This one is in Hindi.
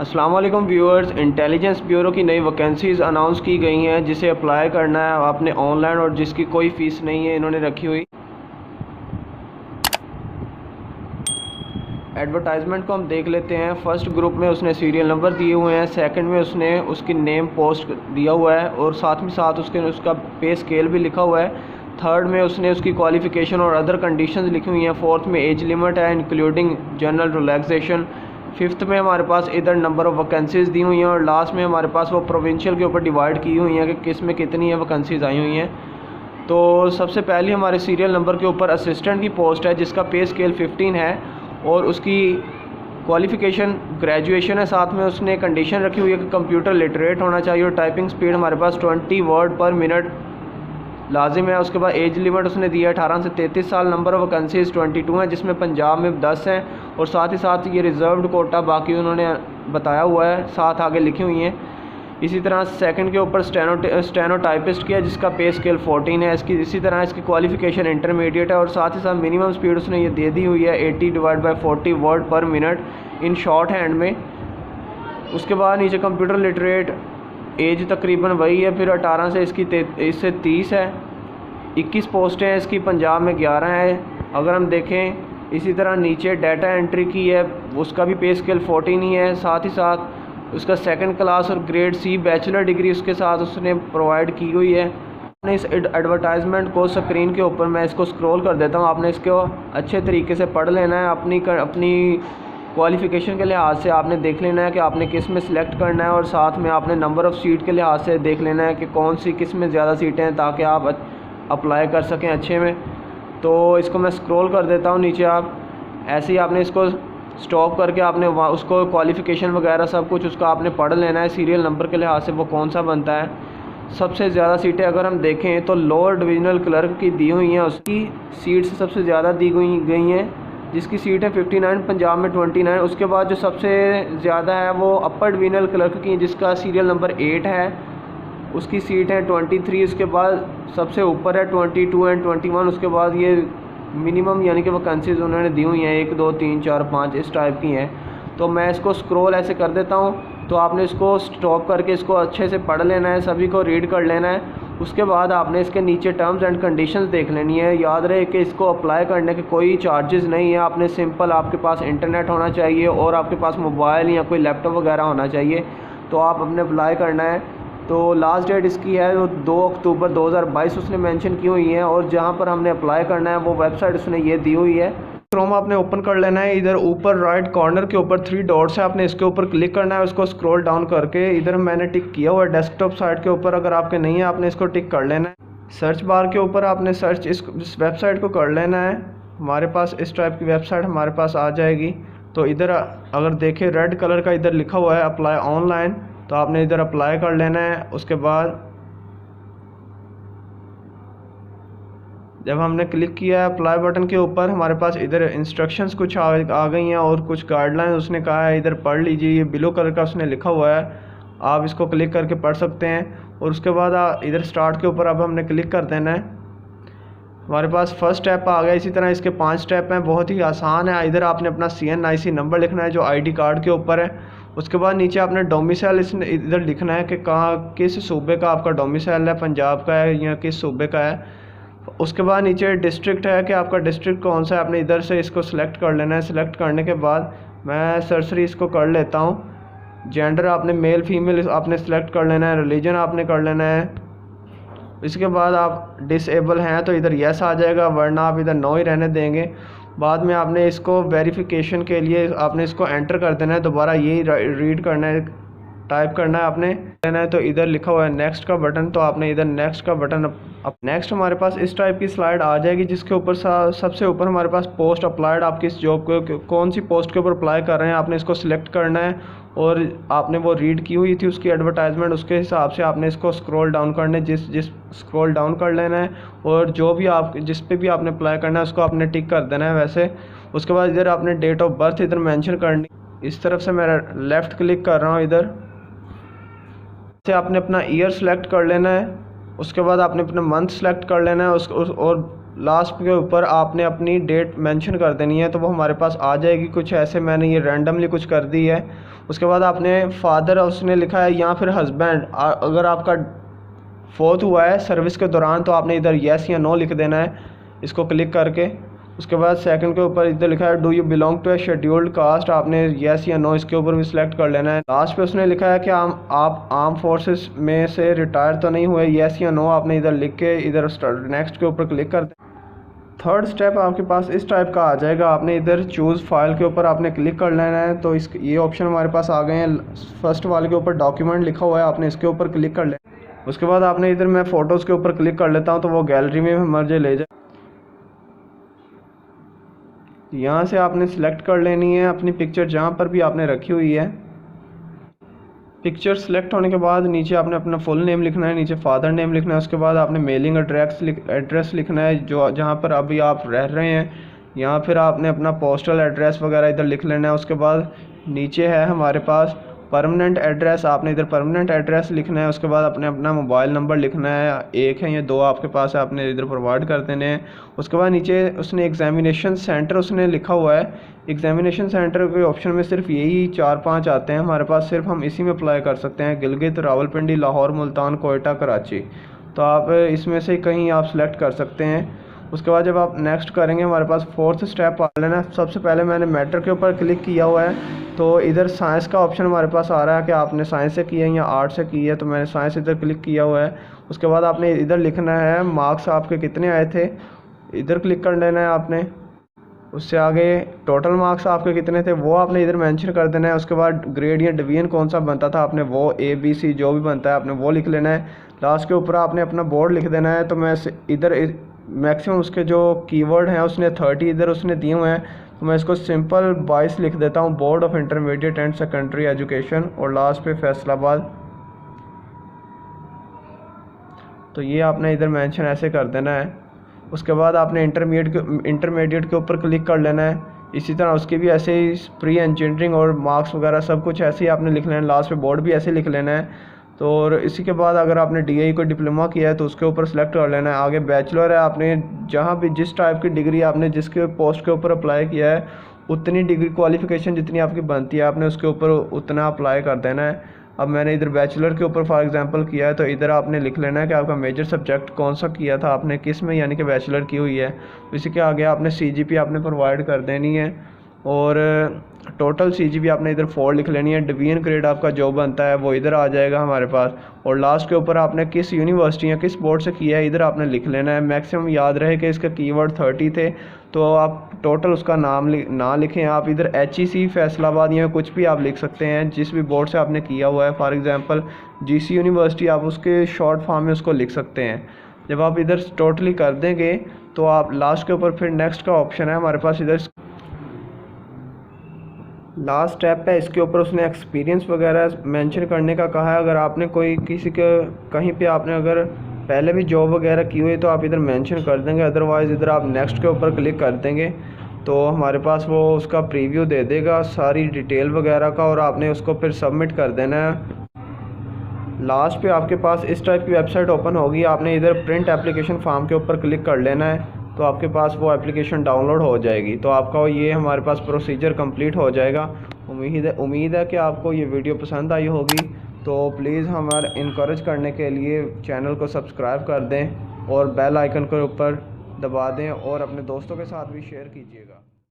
अस्सलाम वालेकुम व्यूअर्स। इंटेलिजेंस ब्यूरो की नई वैकेंसीज़ अनाउंस की गई हैं जिसे अप्लाई करना है आपने ऑनलाइन और जिसकी कोई फ़ीस नहीं है इन्होंने रखी हुई। एडवर्टाइजमेंट को हम देख लेते हैं। फ़र्स्ट ग्रुप में उसने सीरियल नंबर दिए हुए हैं, सेकंड में उसने उसकी नेम पोस्ट दिया हुआ है और साथ में साथ उसका पे स्केल भी लिखा हुआ है। थर्ड में उसने उसकी क्वालिफ़िकेशन और अदर कंडीशंस लिखी हुई हैं। फोर्थ में एज लिमिट है इंक्लूडिंग जनरल रिलैक्सेशन। फिफ्थ में हमारे पास इधर नंबर ऑफ़ वैकेंसीज़ दी हुई हैं और लास्ट में हमारे पास वो प्रोविंशियल के ऊपर डिवाइड की हुई हैं कि किस में कितनी है वैकेंसीज़ आई हुई हैं। तो सबसे पहले हमारे सीरियल नंबर के ऊपर असिस्टेंट की पोस्ट है जिसका पे स्केल 15 है और उसकी क्वालिफ़िकेशन ग्रेजुएशन है। साथ में उसने कंडीशन रखी हुई है कि कंप्यूटर लिटरेट होना चाहिए और टाइपिंग स्पीड हमारे पास 20 वर्ड पर मिनट लाजिम है। उसके बाद एज लिमिट उसने दिया है 18 से 33 साल। नंबर ऑफ़ वैकेंसीज़ 22 हैं जिसमें पंजाब में 10 हैं और साथ ही साथ ये रिज़र्व्ड कोटा बाकी उन्होंने बताया हुआ है, साथ आगे लिखी हुई हैं। इसी तरह सेकंड के ऊपर स्टेनो टाइपिस्ट की है जिसका पे स्केल 14 है। इसी तरह इसकी क्वालिफ़िकेशन इंटरमीडिएट है और साथ ही साथ मिनिमम स्पीड उसने ये दे दी हुई है 80/40 वर्ड पर मिनट इन शॉर्ट हैंड में। उसके बाद नीचे कंप्यूटर लिटरेट एज तकरीबन वही है, फिर 18 से इससे 30 है। 21 पोस्टें हैं इसकी, पंजाब में 11 है अगर हम देखें। इसी तरह नीचे डाटा एंट्री की है, उसका भी पे स्केल 14 ही है। साथ ही साथ उसका सेकंड क्लास और ग्रेड सी बैचलर डिग्री उसके साथ उसने प्रोवाइड की हुई है। आपने इस एडवर्टाइजमेंट को स्क्रीन के ऊपर मैं इसको स्क्रॉल कर देता हूँ, आपने इसको अच्छे तरीके से पढ़ लेना है। अपनी क्वालिफ़िकेशन के लिहाज से आपने देख लेना है कि आपने किस में सिलेक्ट करना है और साथ में आपने नंबर ऑफ़ सीट के लिहाज से देख लेना है कि कौन सी किस में ज़्यादा सीटें हैं ताकि आप अप्लाई कर सकें अच्छे में। तो इसको मैं स्क्रॉल कर देता हूँ नीचे। आप ऐसे ही आपने इसको स्टॉप करके आपने उसको क्वालिफ़िकेशन वगैरह सब कुछ उसका आपने पढ़ लेना है। सीरियल नंबर के लिहाज से वो कौन सा बनता है। सबसे ज़्यादा सीटें अगर हम देखें तो लोअर डिविजनल क्लर्क की दी हुई हैं, उसकी सीट्स सबसे ज़्यादा दी गई हैं जिसकी सीट है 59, पंजाब में 29। उसके बाद जो सबसे ज़्यादा है वो अपर डिविजनल क्लर्क की जिसका सीरियल नंबर 8 है, उसकी सीट है 23। उसके बाद सबसे ऊपर है 22 एंड 21। उसके बाद ये मिनिमम यानी कि वैकेंसीज़ उन्होंने दी हुई हैं 1 2 3 4 5 इस टाइप की हैं। तो मैं इसको स्क्रॉल ऐसे कर देता हूँ, तो आपने इसको स्टॉप करके इसको अच्छे से पढ़ लेना है, सभी को रीड कर लेना है। उसके बाद आपने इसके नीचे टर्म्स एंड कंडीशंस देख लेनी है। याद रहे कि इसको अप्लाई करने के कोई चार्जेस नहीं है। आपने सिंपल आपके पास इंटरनेट होना चाहिए और आपके पास मोबाइल या कोई लैपटॉप वगैरह होना चाहिए, तो आप अपने अप्लाई करना है। तो लास्ट डेट इसकी है वो 2 अक्टूबर 2022 उसने मेंशन की हुई है और जहाँ पर हमने अप्लाई करना है वो वेबसाइट उसने ये दी हुई है। क्रोम आपने ओपन कर लेना है। इधर ऊपर राइट कॉर्नर के ऊपर 3 डॉट्स है, आपने इसके ऊपर क्लिक करना है। उसको स्क्रॉल डाउन करके इधर मैंने टिक किया हुआ है डेस्कटॉप साइड के ऊपर, अगर आपके नहीं है आपने इसको टिक कर लेना है। सर्च बार के ऊपर आपने सर्च इस वेबसाइट को कर लेना है। हमारे पास इस टाइप की वेबसाइट हमारे पास आ जाएगी। तो इधर अगर देखें रेड कलर का इधर लिखा हुआ है अप्लाई ऑनलाइन, तो आपने इधर अप्लाई कर लेना है। उसके बाद जब हमने क्लिक किया है अप्लाई बटन के ऊपर, हमारे पास इधर इंस्ट्रक्शंस कुछ आ गई हैं और कुछ गाइडलाइन उसने कहा है इधर पढ़ लीजिए। ये ब्लू कलर का उसने लिखा हुआ है, आप इसको क्लिक करके पढ़ सकते हैं। और उसके बाद इधर स्टार्ट के ऊपर अब हमने क्लिक कर देना है। हमारे पास फर्स्ट स्टेप आ गया। इसी तरह इसके 5 स्टेप हैं, बहुत ही आसान है। इधर आपने अपना CNIC नंबर लिखना है जो ID कार्ड के ऊपर है। उसके बाद नीचे आपने डोमिसाइल इधर लिखना है कि कहाँ किस सूबे का आपका डोमिसाइल है, पंजाब का है या किस सूबे का है। उसके बाद नीचे डिस्ट्रिक्ट है कि आपका डिस्ट्रिक्ट कौन सा है, आपने इधर से इसको सिलेक्ट कर लेना है। सिलेक्ट करने के बाद मैं सरसरी इसको कर लेता हूँ। जेंडर आपने मेल फीमेल आपने सिलेक्ट कर लेना है। रिलीजन आपने कर लेना है। इसके बाद आप डिसेबल हैं तो इधर यस आ जाएगा, वरना आप इधर नो ही रहने देंगे। बाद में आपने इसको वेरिफिकेशन के लिए आपने इसको एंटर कर देना है, दोबारा यही रीड करना है, टाइप करना है आपने लेना है। तो इधर लिखा हुआ है नेक्स्ट का बटन, तो आपने इधर नेक्स्ट का बटन अब नेक्स्ट हमारे पास इस टाइप की स्लाइड आ जाएगी जिसके ऊपर सबसे ऊपर हमारे पास पोस्ट अप्लाइड, आप किस जॉब को कौन सी पोस्ट के ऊपर अप्लाई कर रहे हैं आपने इसको सिलेक्ट करना है। और आपने वो रीड की हुई थी उसकी एडवर्टाइजमेंट, उसके हिसाब से आपने इसको स्क्रॉल डाउन करना है, जिस स्क्रॉल डाउन कर लेना है और जो भी आप जिस पे भी आपने अप्लाई करना है उसको आपने टिक कर देना है वैसे। उसके बाद इधर आपने डेट ऑफ बर्थ इधर मेंशन करनी। इस तरफ से मैं लेफ़्ट क्लिक कर रहा हूँ, इधर से आपने अपना ईयर सेलेक्ट कर लेना है। उसके बाद आपने अपना मंथ सेलेक्ट कर लेना है और लास्ट के ऊपर आपने अपनी डेट मेंशन कर देनी है, तो वो हमारे पास आ जाएगी। कुछ ऐसे मैंने ये रैंडमली कुछ कर दी है। उसके बाद आपने फादर उसने लिखा है या फिर हस्बैंड, अगर आपका फोर्थ हुआ है सर्विस के दौरान तो आपने इधर येस या नो लिख देना है इसको क्लिक करके। उसके बाद सेकंड के ऊपर इधर लिखा है do you belong to a scheduled caste, आपने येस या नो इसके ऊपर भी सिलेक्ट कर लेना है। लास्ट पे उसने लिखा है कि आप आर्म फोर्सेस में से रिटायर तो नहीं हुए, येस या नो आपने इधर लिख के इधर नेक्स्ट के ऊपर क्लिक कर दें। थर्ड स्टेप आपके पास इस टाइप का आ जाएगा, आपने इधर चूज़ फाइल के ऊपर आपने क्लिक कर लेना है। तो इस ये ऑप्शन हमारे पास आ गए हैं। फर्स्ट वाले के ऊपर डॉक्यूमेंट लिखा हुआ है, आपने इसके ऊपर क्लिक कर लेना। उसके बाद आपने इधर मैं फ़ोटोज़ के ऊपर क्लिक कर लेता हूँ तो वो गैलरी में मुझे ले जाए। यहाँ से आपने सेलेक्ट कर लेनी है अपनी पिक्चर जहाँ पर भी आपने रखी हुई है। पिक्चर सेलेक्ट होने के बाद नीचे आपने अपना फुल नेम लिखना है, नीचे फादर नेम लिखना है। उसके बाद आपने मेलिंग एड्रेस लिखना है जो जहाँ पर अभी आप रह रहे हैं, यहाँ फिर आपने अपना पोस्टल एड्रेस वगैरह इधर लिख लेना है। उसके बाद नीचे है हमारे पास परमानेंट एड्रेस, आपने इधर परमानेंट एड्रेस लिखना है। उसके बाद अपने अपना मोबाइल नंबर लिखना है, एक है या दो आपके पास है, आपने इधर प्रोवाइड कर देने हैं। उसके बाद नीचे उसने एग्जामिनेशन सेंटर उसने लिखा हुआ है, एग्जामिनेशन सेंटर के ऑप्शन में सिर्फ यही 4-5 आते हैं हमारे पास, सिर्फ हम इसी में अप्लाई कर सकते हैं, गिलगित, रावलपिंडी, लाहौर, मुल्तान, कोयटा, कराची। तो आप इसमें से कहीं आप सेलेक्ट कर सकते हैं। उसके बाद जब आप नेक्स्ट करेंगे हमारे पास फोर्थ स्टेप आ लेना। सबसे पहले मैंने मैटर के ऊपर क्लिक किया हुआ है, तो इधर साइंस का ऑप्शन हमारे पास आ रहा है कि आपने साइंस से की है या आर्ट से की है, तो मैंने साइंस इधर क्लिक किया हुआ है। उसके बाद आपने इधर लिखना है मार्क्स आपके कितने आए थे, इधर क्लिक कर लेना है आपने। उससे आगे टोटल मार्क्स आपके कितने थे वो आपने इधर मेंशन कर देना है। उसके बाद ग्रेड या डिवीजन कौन सा बनता था आपने वो ABC जो भी बनता है आपने वो लिख लेना है। लास्ट के ऊपर आपने अपना बोर्ड लिख देना है। तो मैं इधर मैक्सिमम उसके जो कीवर्ड हैं उसने 30 इधर उसने दिए हुए हैं, तो मैं इसको सिंपल 22 लिख देता हूँ, board of intermediate and secondary education, और लास्ट पे फैसलाबाद। तो ये आपने इधर मेंशन ऐसे कर देना है। उसके बाद आपने इंटरमीडिएट के ऊपर क्लिक कर लेना है। इसी तरह उसकी भी ऐसे ही प्री इंजीनियरिंग और मार्क्स वगैरह सब कुछ ऐसे ही आपने लिख लेना है, लास्ट पे बोर्ड भी ऐसे लिख लेना है। तो और इसी के बाद अगर आपने DAE को डिप्लोमा किया है तो उसके ऊपर सेलेक्ट कर लेना है। आगे बैचलर है, आपने जहाँ भी जिस टाइप की डिग्री आपने जिसके पोस्ट के ऊपर अप्लाई किया है उतनी डिग्री क्वालिफ़िकेशन जितनी आपकी बनती है आपने उसके ऊपर उतना अप्लाई कर देना है। अब मैंने इधर बैचलर के ऊपर फॉर एग्जांपल किया है, तो इधर आपने लिख लेना है कि आपका मेजर सब्जेक्ट कौन सा किया था आपने, किस में यानी कि बैचलर की हुई है। इसी के आगे आपने CGP आपने प्रोवाइड कर देनी है, और टोटल CGP आपने इधर 4 लिख लेनी है। डिवीजन ग्रेड आपका जो बनता है वो इधर आ जाएगा हमारे पास, और लास्ट के ऊपर आपने किस यूनिवर्सिटी या किस बोर्ड से किया है इधर आपने लिख लेना है। मैक्सिमम याद रहे कि इसका कीवर्ड 30 थे, तो आप टोटल उसका नाम ना लिखें, आप इधर HEC फैसलाबाद या कुछ भी आप लिख सकते हैं जिस भी बोर्ड से आपने किया हुआ है। फॉर एग्जांपल GC यूनिवर्सिटी आप उसके शॉर्ट फॉर्म में उसको लिख सकते हैं। जब आप इधर टोटली कर देंगे तो आप लास्ट के ऊपर फिर नेक्स्ट का ऑप्शन है हमारे पास, इधर लास्ट स्टेप है, इसके ऊपर उसने एक्सपीरियंस वगैरह मेंशन करने का कहा है। अगर आपने कोई किसी के कहीं पे आपने अगर पहले भी जॉब वगैरह की हुई तो आप इधर मेंशन कर देंगे, अदरवाइज़ इधर आप नेक्स्ट के ऊपर क्लिक कर देंगे तो हमारे पास वो उसका प्रीव्यू दे देगा सारी डिटेल वगैरह का, और आपने उसको फिर सबमिट कर देना है। लास्ट पे आपके पास इस टाइप की वेबसाइट ओपन होगी, आपने इधर प्रिंट एप्लीकेशन फॉर्म के ऊपर क्लिक कर लेना है, तो आपके पास वो एप्लीकेशन डाउनलोड हो जाएगी। तो आपका ये हमारे पास प्रोसीजर कंप्लीट हो जाएगा। उम्मीद है कि आपको ये वीडियो पसंद आई होगी। तो प्लीज़ हमारे इनकरेज करने के लिए चैनल को सब्सक्राइब कर दें और बेल आइकन के ऊपर दबा दें, और अपने दोस्तों के साथ भी शेयर कीजिएगा।